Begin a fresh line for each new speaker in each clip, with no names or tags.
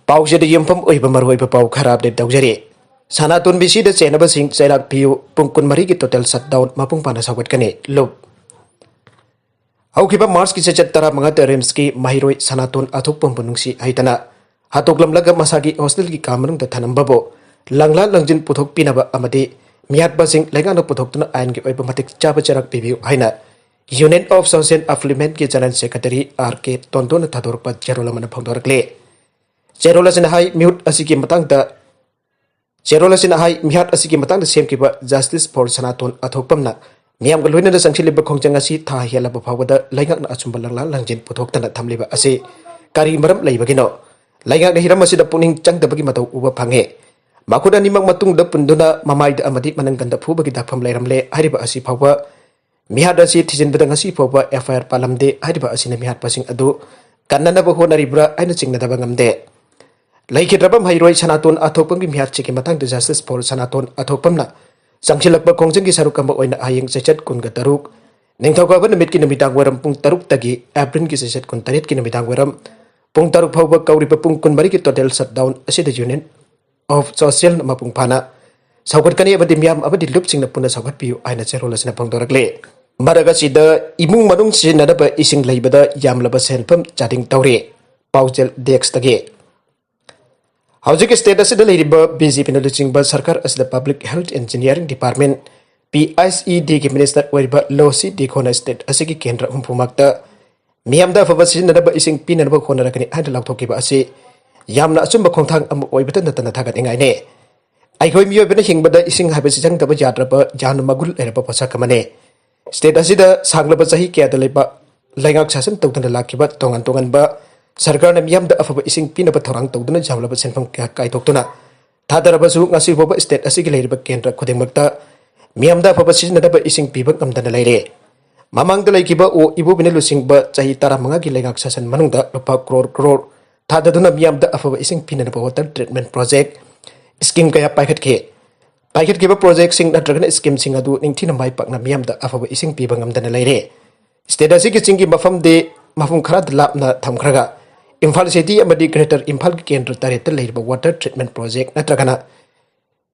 पाउसेद यमफम ओइबा मरोइबा पाउ खरा update तौजरी सनातोन बिसीद चेनबसिंग चैराक PU पुंग कुनमरी की टोटल शटडाउन मपुंग पाना सावगटकने लुप हौखिबा मार्च की सेचत तरा मंगा रिम्स की महिरोय सनातोन अथोकपम बुनुंगसी हाइतना हातोकलमलग मसागी हॉस्टल की कामरुंग द थनमबबो लंगला लंजिन पुथोक पिनबा अमदि मियातबासिंग लेगानो पुथोकतुना आयन की ओइबा मतिक चाबा चरक पिबियु हाइना यूनियन ऑफ सोशल अफ्लीमेंट की जनरल सेक्रेटरी आर के तोंदोन थादोरपा जेरोलमन फोंदोरकले जेरोलसिन हाई म्यूट असिकी मतंगदा जेरोलसिन हाई मिहात असिकी मतंगदा सेमकिबा जस्टिस फॉर सनातोन अथोकपमना मियाम गलोइना संगसिलिबा खोंजंग असि था हेलाबा फावदा लैंगकना अचुंबा लंगला लंजिन पुथोकतना थमलिबा असि कारी मरम लैबगिनो लैंगकना हिरम असिदा पुनिंग चंगदबगी मतौ उबा फंगे माखुदा निमक मतुंगदा पुंदुना ममाइदा अमदि मनंगंदा फुबगी दाफम लैरमले हरिबा असि फावबा मिहात असि थिजिनबदा ngasi फावबा एफआईआर पालमदे हरिबा असिना मिहात पासिंग अदु कन्ननबा होनारिब्रा आइना चिंगनदबा ngamde लैखिद्रबम हैरोय सनातोन अथोकपम की मिहात चिकी मतंग जस्टिस फॉर सनातोन अथोकपमना संगसिलकबा खोंजंग की सरुकम ओइना आयंग सेचत कुनगा तरुक निंगथौकाबा नमित की नमिदांग वरम पुंग तरुक तगी एप्रिल की सेचत कुन तरेत की नमिदांग वरम पुंग तरुक फावबा कौरिबा पुंग कुनमरी की टोटल शटडाउन असिदा यूनियन ऑफ सोशल मपुंग फाना सावगटकनी अबदि मियाम अबदि लुपसिंगना पुना सावगटपियु आइना चेरोलसना फोंदोरकले मरगसिदा इमुंग मनुंग सिनदबा इसिंग लैबदा यामलबा सेनफम चादिंग तौरे पाउचेल डेक्स तगे हौजिक स्टेट असिदा लैरिबा बीजेपी न लुचिंगबा सरकार असिदा पब्लिक हेल्थ इंजीनियरिंग डिपार्टमेंट पीआईसीडी की मिनिस्टर ओइबा लोसी डिकोना स्टेट असिगी केंद्र हुंफुमक्ता मियामदा फबा सिनदबा इसिंग पिननबा खोनरकनी आइदा लाउथोकिबा असि यामना अचुंबा खोंथांग अम ओइबता नतना थागतनिंगाइने आइखोय मियोबना हिंगबदा इसिंग हाबसि जंगदबा याद्रबा जान मगुल एरबा पोसाकमने स्टेट असिदा सांगलबा चाही केयादा लेबा लैंगाक शासन तौदना लाखिबा तोंगन तोंगनबा सरकार ने मियामदा अफबा इसिंग पिनबा थोरांग तौदना जामलबा सेनफम कायथोक्तुना थादरबसु ngasi फोबा स्टेट असिगी लैरिबा केंद्र खुदेमक्ता मियामदा अफबा सिजनदबा इसिंग पिबा ngमदना लैरे ममांगदा लैकिबा ओ इबोबिने लुसिंगबा चाही 15 की लैंगाक शासन मनुंगदा रुपा करोड़ थाददुना मियामदा अफबा इसिंग पिनबा वाटर ट्रीटमेंट प्रोजेक्ट स्कीम कया पाइखटकेबा प्रोजेक्ट सिंग नत्रगना स्कीम सिंग अदु निंगथिना माइ पाकना मियामदा अफबा इसिंग पिबा ngमदना लैरे स्टेट असिगी चिंगी मफम दे मफम खरा लापना थमखरगा इम्फाल सिटी अमदी ग्रेटर इम्फाल की केंद्र Taret लैरिबा water treatment project नत्रगना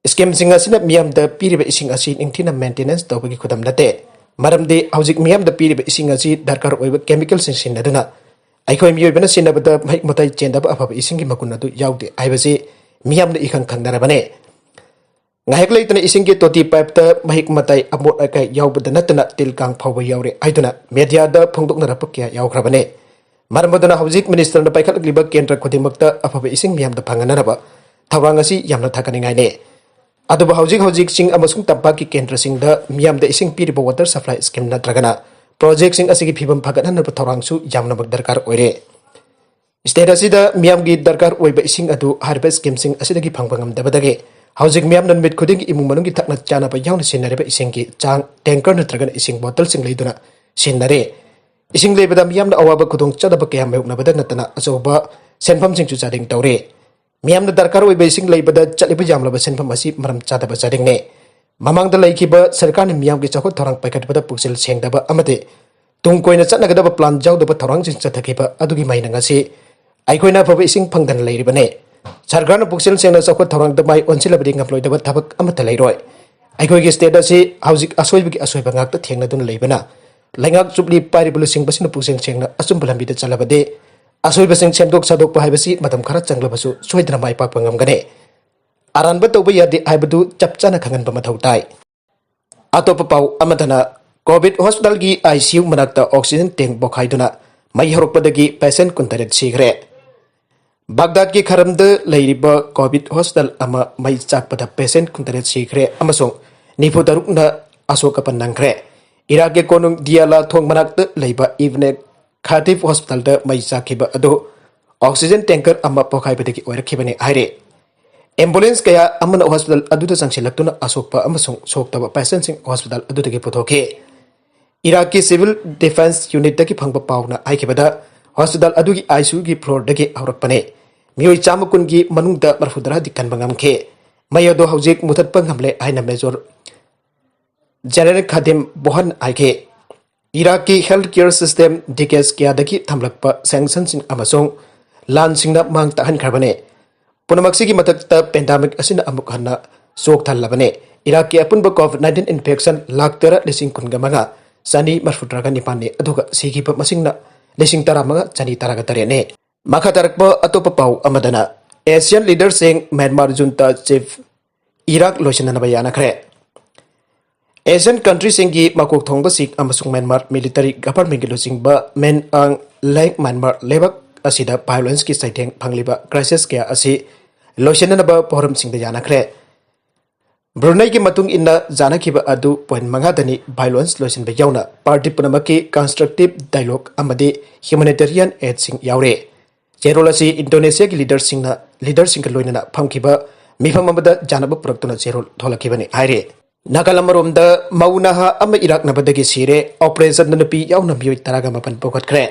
scheme सिंग असिना मियामदा पिरिबा इसिंग असि निंगथिना मेंटेनेंस तौबगी खुदम नते मरमदे हौजिक मियामदा पिरिबा इसिंग असि दरकार ओइबा केमिकल सिंग सिनदुना आइखोय मियोइबना सिनबदा माइक मताइ चेंदबा अफबा इसिंग की मकुन अदु याउदे आइबसि मियामदा इखंग खंगनरबने ngahek leitana ising ki toti pipe ta mahik matai amot akai yaubada natana tilkang phawba yaure aiduna media da phongdokna rapakya yaukrabane marmadana hojik minister na paikhat liba kendra khodimakta afaba ising miyam da phanganaraba thawang asi yamna thakani ngai ne aduba hojik sing amasung tampa ki kendra sing da miyam da ising piriba water supply scheme na tragana project sing asigi phibam phagatna na thawang su yamna bak darkar oire state asida miyam gi darkar oiba ising adu harvest scheme sing asidagi phangbangam dabadage हौजिक मियाम नन मिट खुदिंग इमुंग मनुंग की तकना चानाबा यावना सिनरेबा इसिंग की चांग tanker नत्रगन इसिंग बोतल सिंग लेदुना सिनरे इसिंग लेबदा मियामना अवाबा खुदोंग चदबा कया मेउकनबदा नतना अचौबा सेनफम सिंग चु चादिंग तौरे मियामना दरकार ओइबा इसिंग लेबदा चलिबा यामलबा सेनफम असि मरम चादबा चादिंगने ममांगदा लैखिबा सरकार ने मियाम की चखो थोरांग पाइखटबदा पुक्सिल सेंगदबा अमदे तुंग कोइना चनगदबा प्लान जाउदबा थोरांग सिंग चथखिबा अदुगी माइना ngasi आइखोइना फबा इसिंग फंगदन लैरिबने सरकार ने पुक्सिल सेंगना चखो थोरांग दमाइ ओनसिलबदि ngaploidaba thabak amata leiroi आइखोइगी स्टेट असि हौजिक असोइबगी असोइबा ngakta थेंगनदुन लेबना लैंगाक चुपली पारिबुल सिंग बसिन पुक्सिल सेंगना असुंबा लंबिदा चलबदे असोइबा सिंग सेमदोक सादोकपा हाइबसि मतम खरा चंगलबसु सोइदना माइ पाकपा ngamgane aranba tawba yadi haibadu chapchana khanganba mathau tai atopa pau amadana covid hospital gi ICU manakta oxygen tank bokhaiduna mai horokpadagi patient kuntaret sigre Baghdad की खरमद लैरिबा Covid hospital अमा मई चाकपदा patient कुंतरेत सीखरे अमसों निफु तरुकना अशोकपन नंखरे Iraq के कोनुंग दियाला थोंग मनाक्त लैबा Iwane खातिफ hospital the मई चाखिबा अदो oxygen tanker अमा पोखाइबदगी ओइरखिबने हाइरे ambulance कया अमन hospital अदुदा संगसिलक्तुना अशोकपा अमसों सोक्तबा पेशेंट सिंग हॉस्पिटल अदुदगी पुथोखे इराक की सिविल डिफेंस यूनिट दगी फंगबा पाउना आइखिबदा हॉस्पिटल अदुगी ICU की फ्लोर दगे आवरकपने मियोई चामकुन की मनुंगदा मरफुदरा दिक्कन बंगमखे मयदो हौजिक मुथतपा ngamle आइना मेजर जनरल खादिम बोहन आइखे इराक की हेल्थ केयर सिस्टम डिकेस कियादगी थमलकपा सैंक्शन सिंग अमसों लान सिंगना मांग ताहन खरबने पुनमक्सी की मदद पेंडेमिक असिन अमुक हन्ना सोक थल्लबने इराक की अपुनब कोविड-19 इन्फेक्शन लाख 13,000 चनी मरफुद्रागा निपाने अदुगा सिगिब मसिंगना 13,000 चनी तरागा तरेने मखा तरकब अतोप पाउ अमदना एशियन लीडर सिंह म्यांमार जुंता चीफ इराक लोचननबा यानखरे एशियन कंट्री सिंगी मकोक थोंगब सिख अमसुंग म्यांमार मिलिटरी गवर्नमेंट की लुचिंगब मेन आंग लाइक म्यांमार लेबक असिदा वायलेंस की साइथेंग फंगलिबा क्राइसिस क्या असि लोचननबा पोरम सिंगदा यानखरे ब्रुनेई की मतुंग इन्ना जानाखिबा अदु पॉइंट मंगादनी वायलेंस लोचनबा यावना पार्टी पुनमकी कंस्ट्रक्टिव डायलॉग अमदि ह्यूमैनिटेरियन एड सिंग यावरे जेरोल असि इंडोनेशिया की लीडर सिंग लोइनना फमखिबा मिफम अमदा जानब पुरक्तुना जेरोल थोलखिबने हाइरे नागालमरोमदा मौनाहा अम इराक नबदगी सिरे operation नुपी यावना मियोय तरागा मपन पोखतखरे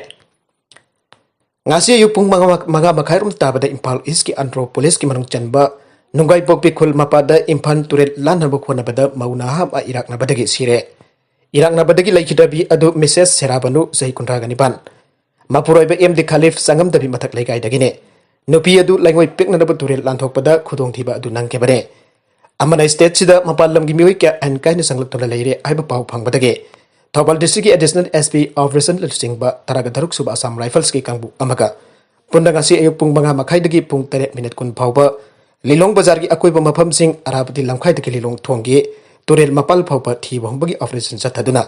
ngasi yu pung manga makhairum tabada Impal East ki Andro Police ki manung chanba nungai pokpi khul mapada Imphan turel lan habu khona bada maunaha a Iraq nabadagi sire Iraq nabadagi laikhidabi adu Mrs Serabanu zai kunraga nipan mapuroi ba MD Khalif sangam dabi mathak laikai dagine nupi adu langoi pikna nabu turel lan thokpada khudong thiba adu nangke bane amana state sida mapalam gi mioi kya an kaina sangluk tola leire aiba pau phangbadage Thoubal district की additional SP operation लुचिंगबा तरागा धरुक सुबा Assam rifles की कांगबु अमगा पुंडंगासी अयुक पुंग मंगा मखाइदगी पुंग 3 minute कुन फावबा लिलोंग बाजार की अकोइबा मफम सिंग अराबती लमखाइदगी Lilong थोंगे तुरेल मपाल फावबा थीबा होंबगी operation चथदुना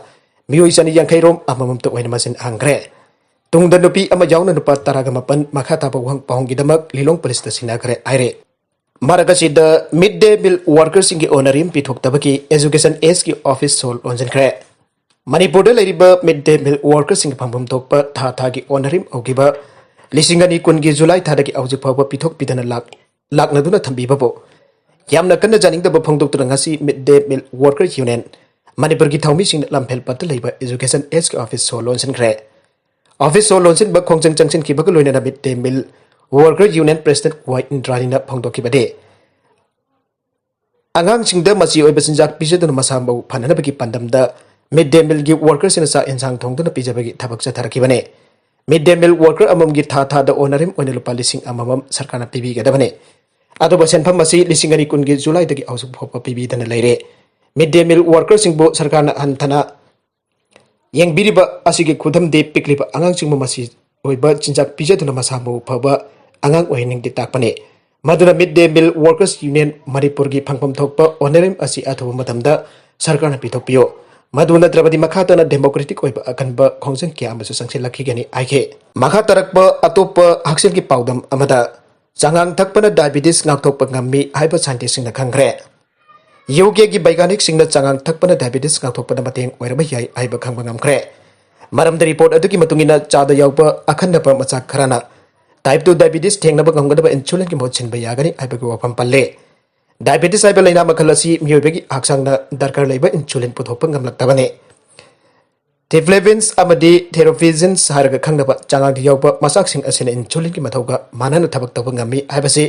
मियोइ Sunny यांखैरोम अममम तो ओइना मसिन हांग्रे तुंगदा नुपी अमा यावना नुपा तरागा मपन मखा ताबा वहंग पाहोंगिदमक लिलोंग पुलिस ता सिनाखरे आइरे मारगसी the mid day meal workers की ओनरिम पिथोक्तबकी एजुकेशन एज की ऑफिस सोल ओंजनखरे Manipur mid day meal workers फंफम थोप था था की ओनरिम औगिब लिसिंगनी कुन की जुलाई था की औजिक फाव पिथोक पिदन लाकनदुना थंबीबबो यामना कन्न जानिंगदब फंगदोक्तुना mid day meal workers union Manipur की थौमी सिंग लमफेल पत लेबा एजुकेशन एज के ऑफिस सो लोनसिनख्रे ऑफिस सो लोनसिन ब खोंजंग चंगसिन की बग लोइना mid day meal workers union president Y इंद्रानीना फंगदोकिबदे आंगांग सिंगदा मसी ओइबा सिंजाक पिजदुना मसामबो फननबकी पंदमदा मिड डे मील की वर्कर्स इन चा इंसांग थोंगदुना पिजबगी थबक चथरकिबने मिड डे मील वर्कर अमम की था था द ओनरिम ओने लुपा लिसिंग अमम सरकारना पिबिगदबने अदुबा सेनफम मसी लिसिंग अनि कुन की जुलाई दगी औसुक फोप पिबिदन लेरे मिड डे मील वर्कर सिंगबो सरकारना हंथना येंगबिरिबा असिगे खुदम दे पिकलिबा आंगांग सिंगबो मसी ओइबा चिंजाक पिजदुना मसामबो फबा आंगांग ओहिनिंग दे ताकपने मदुना mid day meal workers union Manipur की फंगफम थोकपा ओनरिम असि अथुब मतमदा सरकारना पिथोकपियो मधु नत्रबदी मखातना डेमोक्रेटिक ओइबा अकनब खोंजंग क्या अमसु संगसेलखिगनी आइखे मखा तरकब अतोप हक्सेल की पाउदम अमदा चांगांग थकपना डायबिटीज नाकथोप ngami हाइबा साइंटिस्ट सिंगना खंग्रे योग्य की वैज्ञानिक सिंगना चांगांग थकपना डायबिटीज नाकथोपना मतेंग ओइरबा याई आइबा खंगबा ngamkhre मरमद रिपोर्ट अदुकी मतुंगिना चादा यावबा अखनब मचाक खराना टाइप 2 डायबिटीज थेंगनब ngamgadaba इंसुलिन की मोत सिनबा यागनी आइबा की वफम पल्ले डायबिटीज आइबा लैना मखल असि मियोबेगी हक्सांगना दरकार लैबा इंसुलिन पुथोप ngamlaktabane टिफ्लेविन्स अमदी थेरोफिजिन्स हारगा खंगनबा चांगांग यावबा मसाकसिंग असिना इंसुलिन की मथौगा मानना थबक तब ngami हाइबसे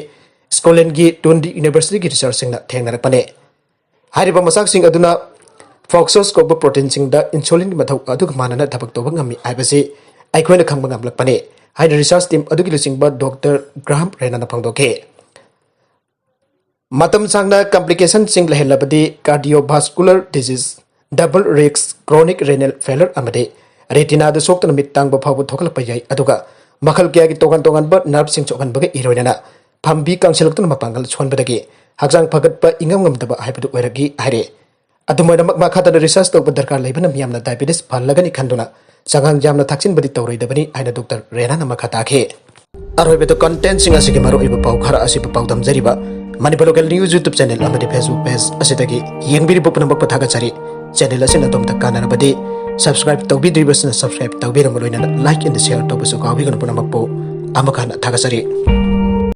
स्कॉटलैंड की टुंडी यूनिवर्सिटी की रिसर्च सिंगना थेंगनरपने हारिबा मसाकसिंग अदुना फॉक्सोस्कोप प्रोटीन सिंग द इंसुलिन की मथौ अदुग मानना थबक तब ngami हाइबसे आइखोइना खंगबा ngamlakpane हाइना रिसर्च टीम अदुगी लुसिंगबा डॉक्टर ग्राहम रेना फंगदोके मतम सांगना कॉम्प्लिकेशन सिंग लहलबदी cardiovascular disease double risk chronic renal failure अमदे रेटिना द सोक्तन मित्तांग बफाव थोकलप याई अदुगा मखल क्या की तोगन तोगन ब नर्व सिंग चोगन बगे इरोइना फंबी कांगसेलक्तन मपांगल छोनबदगी हक्सांग फगत प इंगम ngamdaba हाइबदु ओइरगी हाइरे अदुमोइना मखादा रिसर्च तोब दरकार लेबना मियामना डायबिटीज फलगनी खंदुना चांगांग जामना थाक्सिन बदी तौरैदबनी हाइना डॉक्टर रेना नमखा ताखे अरोइबेदो कंटेंट सिंग असिगे मारो इबा पाउ खरा असि पाउ दमजरिबा Manipur local news YouTube channel अमदी फेसबुक पेज असिदगी येंगबिरिबो पुनमक पथागचरी चैनल असिना तोमता कानरबदी सब्सक्राइब तौबिद्रिबसना सब्सक्राइब तौबिरम लोइना लाइक एंड शेयर तौबसु काविगन पुनमकपो अमखाना थागचरी।